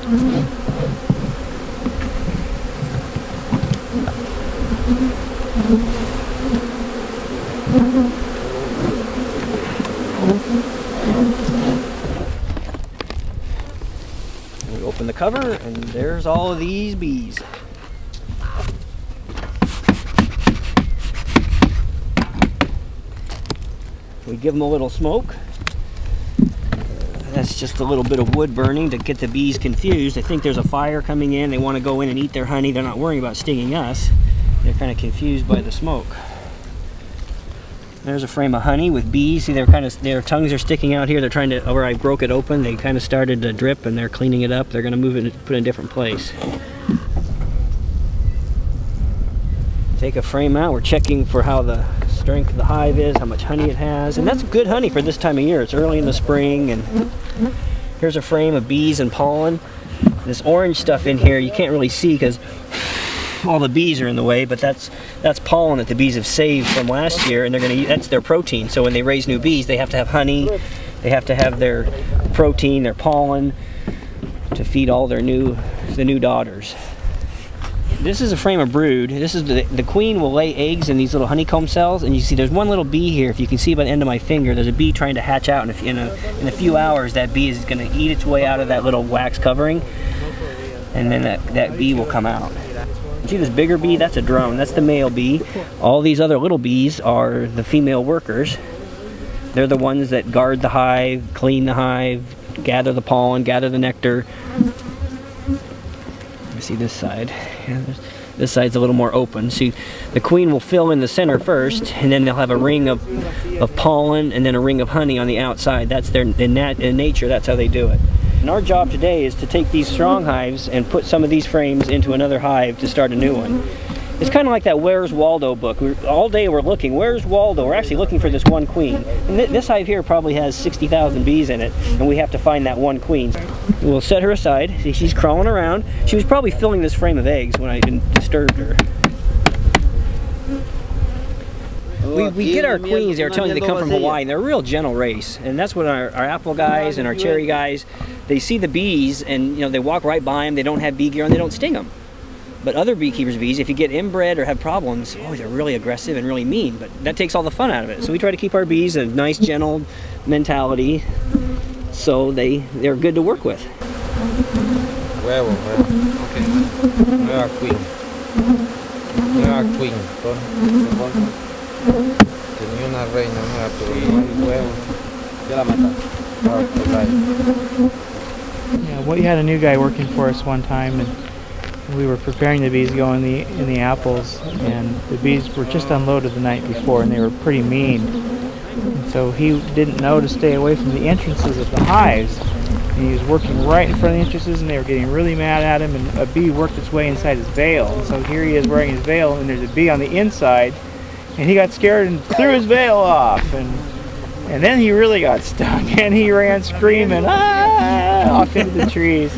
We open the cover and there's all of these bees. We give them a little smoke. That's just a little bit of wood burning to get the bees confused. I think there's a fire coming in. They want to go in and eat their honey. They're not worrying about stinging us. They're kind of confused by the smoke. There's a frame of honey with bees. See, their tongues are sticking out here. They're trying to, where I broke it open, they kind of started to drip and they're cleaning it up. They're going to move it and put it in a different place. Take a frame out. We're checking for how the strength of the hive is, how much honey it has. And that's good honey for this time of year. It's early in the spring. And here's a frame of bees and pollen. This orange stuff in here you can't really see because all the bees are in the way, but that's pollen that the bees have saved from last year, and they're going to, that's their protein. So when they raise new bees, they have to have honey, they have to have their protein, their pollen, to feed all their new daughters. This is a frame of brood. This is the queen will lay eggs in these little honeycomb cells, and you see there's one little bee here. If you can see by the end of my finger, there's a bee trying to hatch out. In a few hours, that bee is going to eat its way out of that little wax covering, and then that bee will come out. See this bigger bee? That's a drone. That's the male bee. All these other little bees are the female workers. They're the ones that guard the hive, clean the hive, gather the pollen, gather the nectar. You see this side. Yeah, this side's a little more open. See, the queen will fill in the center first, and then they'll have a ring of pollen and then a ring of honey on the outside. That's in nature, that's how they do it. And our job today is to take these strong hives and put some of these frames into another hive to start a new one. It's kind of like that Where's Waldo book. All day we're looking, where's Waldo? We're actually looking for this one queen. And this hive here probably has 60,000 bees in it, and we have to find that one queen. We'll set her aside. See, she's crawling around. She was probably filling this frame of eggs when I disturbed her. We get our queens, they're telling you they come from Hawaii, and they're a real gentle race. And that's what our apple guys and our cherry guys, they see the bees and they walk right by them, they don't have bee gear and they don't sting them. But other beekeepers' bees, if you get inbred or have problems, they're really aggressive and really mean, but that takes all the fun out of it. So we try to keep our bees a nice, gentle mentality, so they're good to work with. Huevo, okay. Nueva queen. Nueva queen. Tenía una reina nueva, pero no hay huevo. Ya la mataron. Yeah, we had a new guy working for us one time, and we were preparing the bees to go in the apples, and the bees were just unloaded the night before, and they were pretty mean. And so he didn't know to stay away from the entrances of the hives. And he was working right in front of the entrances, and they were getting really mad at him, and a bee worked its way inside his veil. And so here he is wearing his veil, and there's a bee on the inside, and he got scared and threw his veil off. And then he really got stung, and he ran screaming off into the trees.